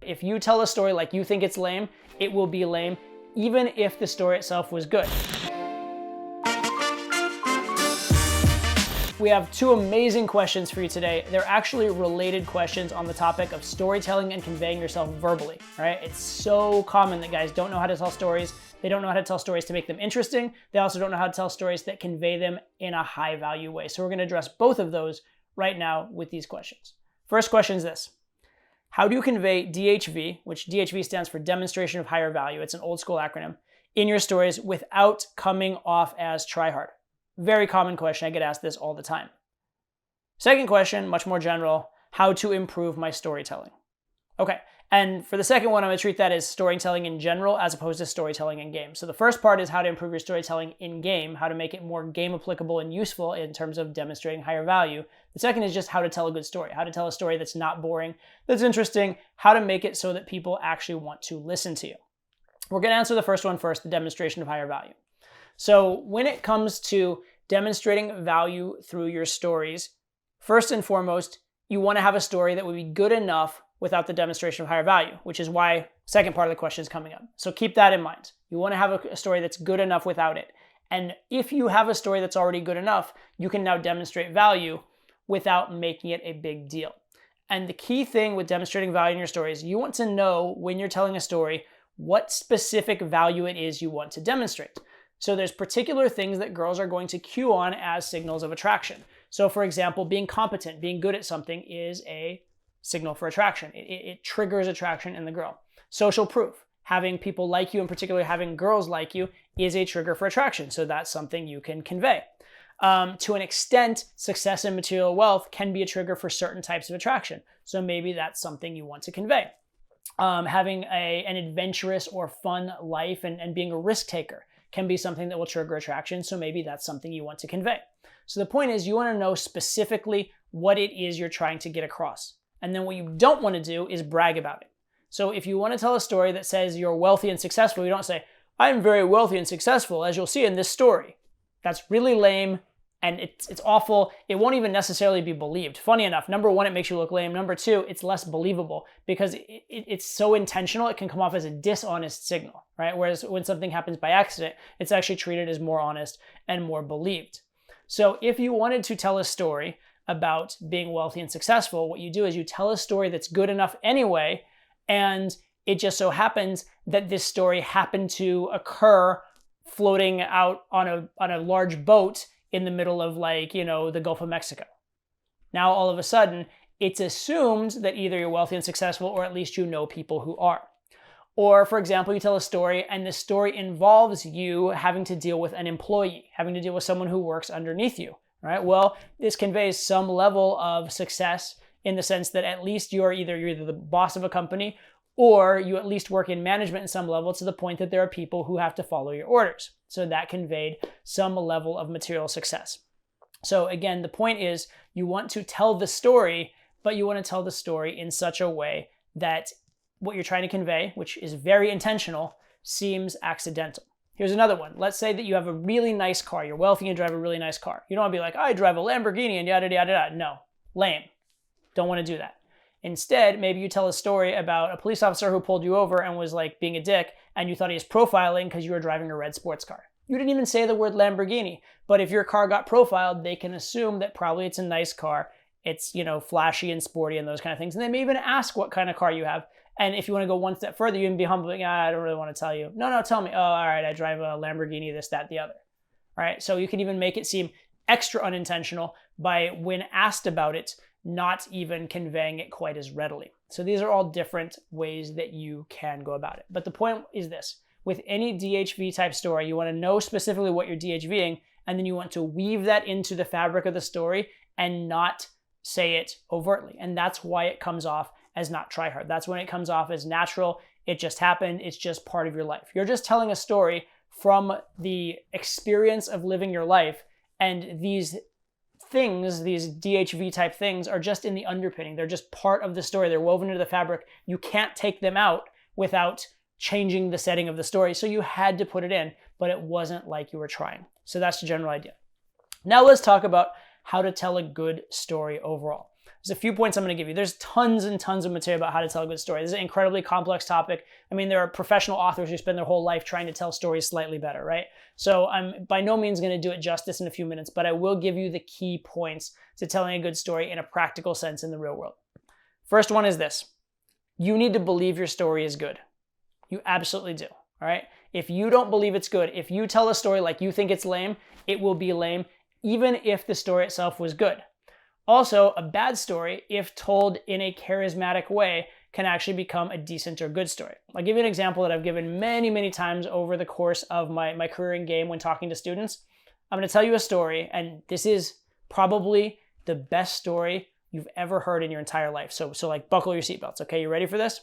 If you tell a story like you think it's lame, it will be lame, even if the story itself was good. We have two amazing questions for you today. They're actually related questions on the topic of storytelling and conveying yourself verbally, right? It's so common that guys don't know how to tell stories. They don't know how to tell stories to make them interesting. They also don't know how to tell stories that convey them in a high value way. So we're gonna address both of those right now with these questions. First question is this: how do you convey DHV, which DHV stands for demonstration of higher value, it's an old school acronym, in your stories without coming off as tryhard? Very common question. I get asked this all the time. Second question, much more general: how to improve my storytelling. Okay, and for the second one, I'm gonna treat that as storytelling in general as opposed to storytelling in game. So the first part is how to improve your storytelling in game, how to make it more game applicable and useful in terms of demonstrating higher value. The second is just how to tell a good story, how to tell a story that's not boring, that's interesting, how to make it so that people actually want to listen to you. We're gonna answer the first one first, the demonstration of higher value. So when it comes to demonstrating value through your stories, first and foremost, you want to have a story that would be good enough without the demonstration of higher value, which is why second part of the question is coming up. So keep that in mind. You want to have a story that's good enough without it. And if you have a story that's already good enough, you can now demonstrate value without making it a big deal. And the key thing with demonstrating value in your stories, you want to know when you're telling a story what specific value it is you want to demonstrate. So there's particular things that girls are going to cue on as signals of attraction. So for example, being competent, being good at something is a signal for attraction. It triggers attraction in the girl. Social proof, having people like you, in particular having girls like you, is a trigger for attraction. So that's something you can convey. To an extent, success and material wealth can be a trigger for certain types of attraction. So maybe that's something you want to convey. Having an adventurous or fun life and being a risk taker can be something that will trigger attraction, so maybe that's something you want to convey. So the point is, you want to know specifically what it is you're trying to get across. And then what you don't want to do is brag about it. So if you want to tell a story that says you're wealthy and successful, you don't say, I'm very wealthy and successful, as you'll see in this story. That's really lame, and it's awful. It won't even necessarily be believed. Funny enough, number one, it makes you look lame. Number two, it's less believable because it's so intentional, it can come off as a dishonest signal, right? Whereas when something happens by accident, it's actually treated as more honest and more believed. So if you wanted to tell a story about being wealthy and successful, what you do is you tell a story that's good enough anyway, and it just so happens that this story happened to occur floating out on a large boat in the middle of the Gulf of Mexico. Now all of a sudden, it's assumed that either you're wealthy and successful or at least you know people who are. Or for example, you tell a story and the story involves you having to deal with an employee, having to deal with someone who works underneath you, right? Well, this conveys some level of success in the sense that at least you're either the boss of a company or you at least work in management in some level to the point that there are people who have to follow your orders. So that conveyed some level of material success. So again, the point is you want to tell the story, but you want to tell the story in such a way that what you're trying to convey, which is very intentional, seems accidental. Here's another one. Let's say that you have a really nice car. You're wealthy and drive a really nice car. You don't want to be like, I drive a Lamborghini and yada, yada, yada. No, lame. Don't want to do that. Instead, maybe you tell a story about a police officer who pulled you over and was being a dick, and you thought he was profiling because you were driving a red sports car. You didn't even say the word Lamborghini, but if your car got profiled, they can assume that probably it's a nice car. It's, flashy and sporty and those kind of things. And they may even ask what kind of car you have. And if you want to go one step further, you can be humble. I don't really want to tell you. No, tell me. Oh, all right, I drive a Lamborghini, this, that, the other. All right, so you can even make it seem extra unintentional by, when asked about it, not even conveying it quite as readily. So these are all different ways that you can go about it. But the point is this: with any DHV type story, you want to know specifically what you're DHVing, and then you want to weave that into the fabric of the story and not say it overtly. And that's why it comes off as not try hard. That's when it comes off as natural. It just happened. It's just part of your life. You're just telling a story from the experience of living your life, and these things, these DHV type things, are just in the underpinning. They're just part of the story. They're woven into the fabric. You can't take them out without changing the setting of the story. So you had to put it in, but it wasn't like you were trying. So that's the general idea. Now let's talk about how to tell a good story overall. there's a few points I'm going to give you. There's tons and tons of material about how to tell a good story. This is an incredibly complex topic. I mean, there are professional authors who spend their whole life trying to tell stories slightly better, right? So I'm by no means going to do it justice in a few minutes, but I will give you the key points to telling a good story in a practical sense in the real world. First one is this. You need to believe your story is good. You absolutely do, all right? If you don't believe it's good, if you tell a story like you think it's lame, it will be lame, even if the story itself was good. Also, a bad story, if told in a charismatic way, can actually become a decent or good story. I'll give you an example that I've given many, many times over the course of my career in game when talking to students. I'm going to tell you a story, and this is probably the best story you've ever heard in your entire life. So like buckle your seatbelts, okay? You ready for this?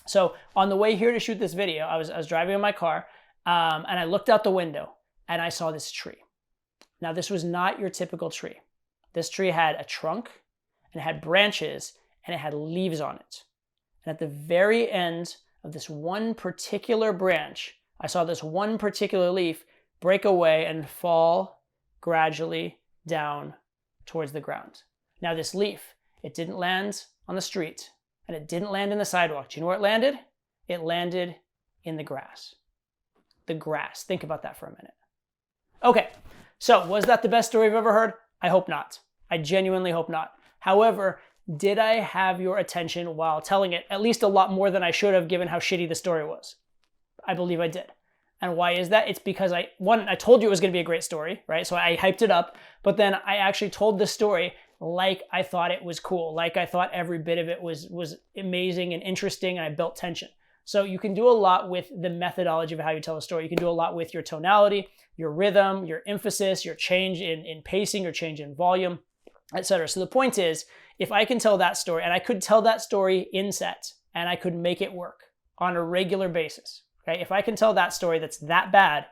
So on the way here to shoot this video, I was driving in my car, and I looked out the window, and I saw this tree. Now, this was not your typical tree. This tree had a trunk, and it had branches, and it had leaves on it. And at the very end of this one particular branch, I saw this one particular leaf break away and fall gradually down towards the ground. Now, this leaf, it didn't land on the street, and it didn't land in the sidewalk. Do you know where it landed? It landed in the grass. The grass. Think about that for a minute. Okay, so was that the best story you've ever heard? I hope not. I genuinely hope not. However, did I have your attention while telling it? At least a lot more than I should have, given how shitty the story was. I believe I did. And why is that? It's because I told you it was going to be a great story, right? So I hyped it up, but then I actually told the story like I thought it was cool, like I thought every bit of it was amazing and interesting, and I built tension. So you can do a lot with the methodology of how you tell a story. You can do a lot with your tonality, your rhythm, your emphasis, your change in pacing, your change in volume, etc. So the point is, if I can tell that story, and I could tell that story in set, and I could make it work on a regular basis, okay? If I can tell that story that's that bad,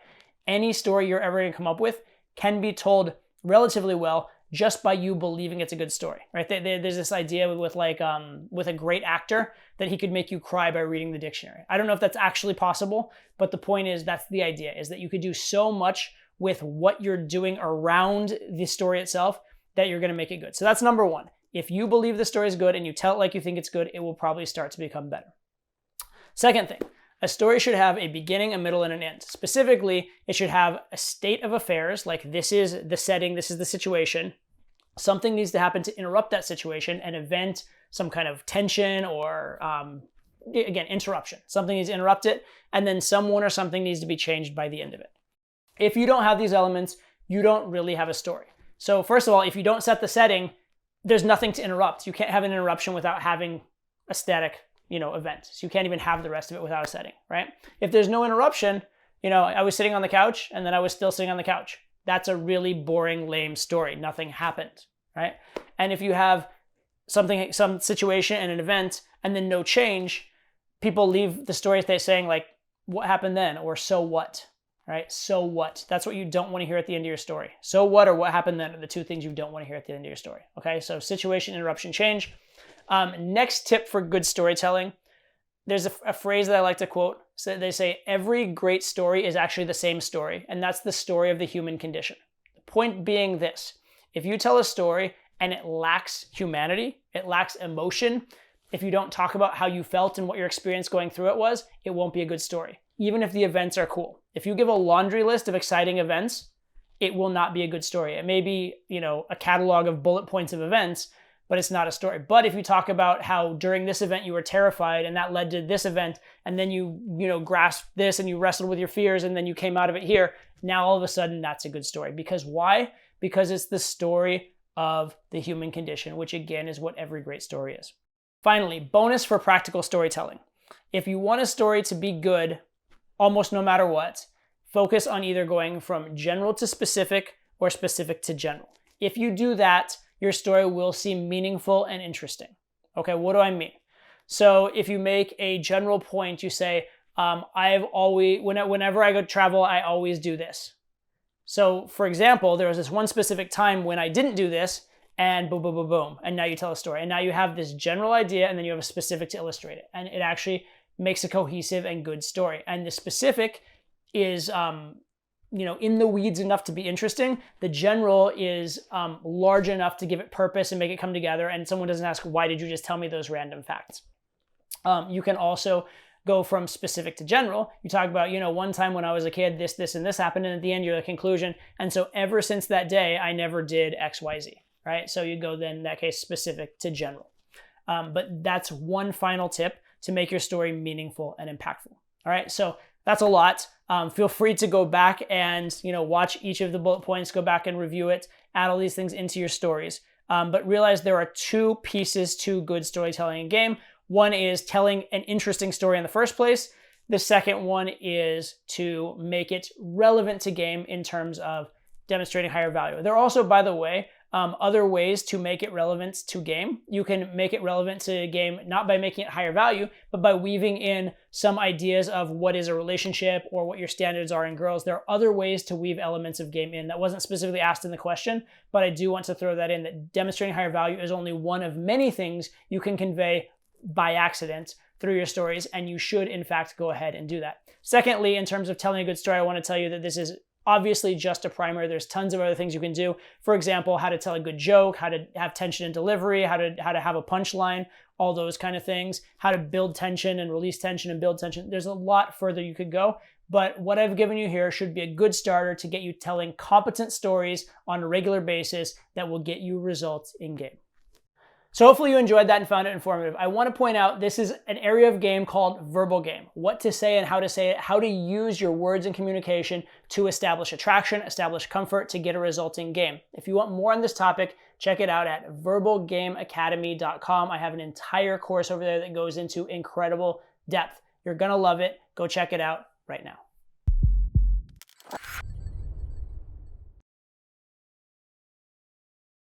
any story you're ever going to come up with can be told relatively well just by you believing it's a good story, right? There's this idea with a great actor that he could make you cry by reading the dictionary. I don't know if that's actually possible, but the point is that's the idea, is that you could do so much with what you're doing around the story itself that you're going to make it good. So that's number one. If you believe the story is good and you tell it like you think it's good, it will probably start to become better. Second thing, a story should have a beginning, a middle, and an end. Specifically, it should have a state of affairs, like this is the setting, this is the situation. Something needs to happen to interrupt that situation, an event, some kind of tension, or again, interruption. Something needs to interrupt it, and then someone or something needs to be changed by the end of it. If you don't have these elements, you don't really have a story. So first of all, if you don't set the setting, there's nothing to interrupt. You can't have an interruption without having a static, event. So you can't even have the rest of it without a setting, right? If there's no interruption, I was sitting on the couch and then I was still sitting on the couch. That's a really boring, lame story. Nothing happened, right? And if you have some situation and an event and then no change, people leave the story saying like, what happened then? Or so what, right? So what? That's what you don't want to hear at the end of your story. So what or what happened then are the two things you don't want to hear at the end of your story, okay? So situation, interruption, change. Next tip for good storytelling. There's a phrase that I like to quote. So they say, every great story is actually the same story, and that's the story of the human condition. The point being this: if you tell a story and it lacks humanity, it lacks emotion, if you don't talk about how you felt and what your experience going through it was, it won't be a good story, even if the events are cool. If you give a laundry list of exciting events, it will not be a good story. It may be, a catalog of bullet points of events, but it's not a story. But if you talk about how during this event you were terrified and that led to this event, and then you grasped this and you wrestled with your fears and then you came out of it here, now all of a sudden that's a good story. Because why? Because it's the story of the human condition, which again is what every great story is. Finally, bonus for practical storytelling. If you want a story to be good, almost no matter what, focus on either going from general to specific or specific to general. If you do that, your story will seem meaningful and interesting. Okay, what do I mean? So if you make a general point, you say, whenever I go travel, I always do this. So for example, there was this one specific time when I didn't do this, and boom, boom, boom, boom. And now you tell a story. And now you have this general idea, and then you have a specific to illustrate it. And it actually makes a cohesive and good story. And the specific is in the weeds enough to be interesting. The general is large enough to give it purpose and make it come together, and someone doesn't ask, why did you just tell me those random facts? You can also go from specific to general. You talk about, one time when I was a kid, this, and this happened, and at the end, you're the conclusion. And so ever since that day, I never did X, Y, Z, right? So you go then, in that case, specific to general. But that's one final tip to make your story meaningful and impactful. All right, so that's a lot. Feel free to go back and watch each of the bullet points, go back and review it, add all these things into your stories. But realize there are two pieces to good storytelling in game. One is telling an interesting story in the first place. The second one is to make it relevant to game in terms of demonstrating higher value. There are also, by the way, other ways to make it relevant to game. You can make it relevant to game not by making it higher value, but by weaving in some ideas of what is a relationship or what your standards are in girls. There are other ways to weave elements of game in. That wasn't specifically asked in the question, but I do want to throw that in, that demonstrating higher value is only one of many things you can convey by accident through your stories, and you should in fact go ahead and do that. Secondly, in terms of telling a good story, I want to tell you that this is obviously just a primer. There's tons of other things you can do. For example, how to tell a good joke, how to have tension in delivery, how to have a punchline, all those kind of things, how to build tension and release tension and build tension. There's a lot further you could go, but what I've given you here should be a good starter to get you telling competent stories on a regular basis that will get you results in game. So hopefully you enjoyed that and found it informative. I want to point out this is an area of game called verbal game. What to say and how to say it, how to use your words in communication to establish attraction, establish comfort, to get a resulting game. If you want more on this topic, check it out at verbalgameacademy.com. I have an entire course over there that goes into incredible depth. You're going to love it. Go check it out right now.